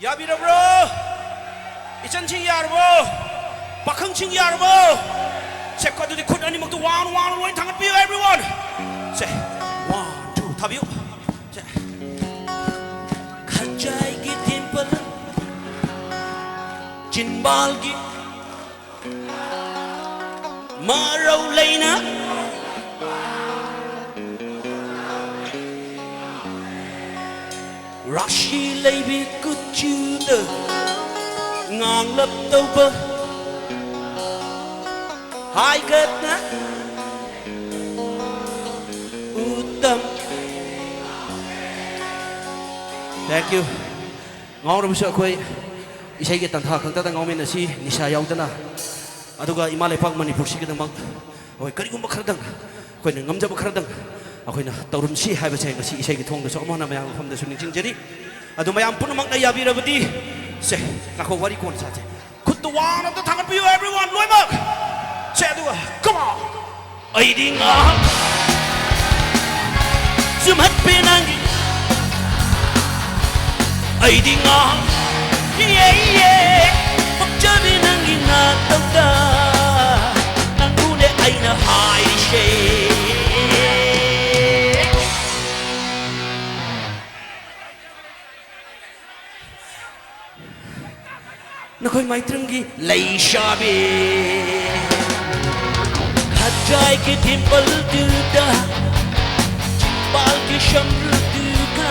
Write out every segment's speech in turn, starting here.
야비라브로 이전칭 야르보 박흥칭 야르보 제과들이 코다니 먹도 와는 로인 당근 비어 everyone 제 one two 타비오 제 가짜이기 딤플 진발기 마로레이나 Rashi lady good juda ngang lập đâu bơ hai kết na utam thank you ngon rồi sợ quay isai cái tàn thà khang ta ngon men si nisa yaw ta na aduga imalai phang manipur si cái mang oi kari gum khar dang koi ngam jab khar dang akhoi na taurum si hai ba chai ngasi isai ki thong da so ma na mayang pham da suning ching jeri adu mayam pun mak na yabi rabati se na ko wari kon sa je khut to wan of the thangan pi everyone loi mak se adu come on ai ding a zum hat penang ai ding a yeah bak chabi nang na tau da nang ku ne ai na hai she Nakoy maitrangi Laishabi Hajai ki dimple duda Chimbal ki shamru duga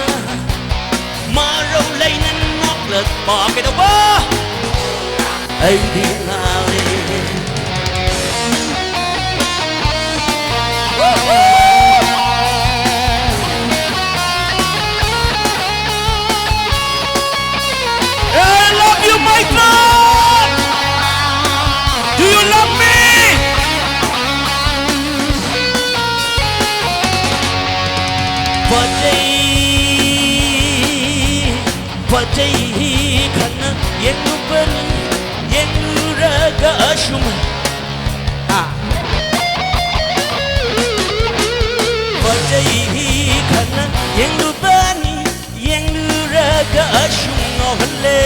Maro lainan ngoklat Bakit ba Ay di lawi I love you, Michael! Do you love me? Bajai khana yengu ban yengu raga ashum Bajai khana yengu bani yengu raga ashum ngawale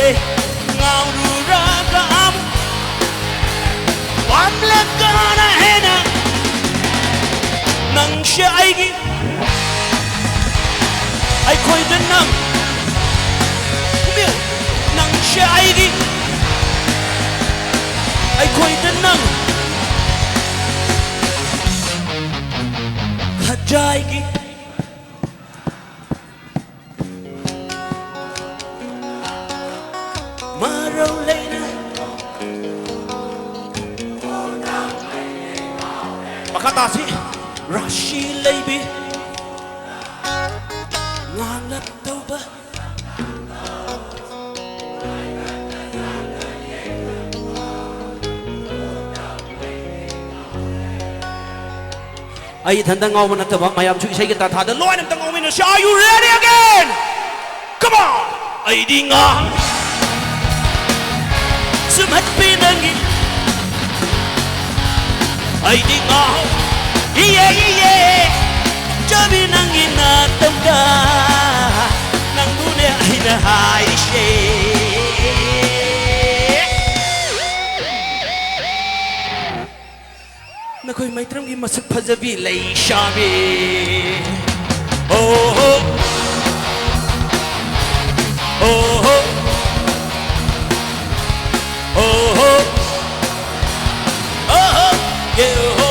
ngawru raga am wamla kana hena nang shaigi ai khoi den nang kumil nang shaigi ai khoi den nang khajaigi Marolena Makatasi Rashi lady Ngalat daw ba Ay tanda ngaw mo na tabang mayam chu isay kita thada loy nam tangaw min are you ready again come on ay di nga Sumat pinangi ay di nga iye Jabi nangi na tawda nang mune ay na hai she Nakoy maitram gi masak phajabi Laishabi oh oh oh oh Oh, oh, oh, oh, yeah.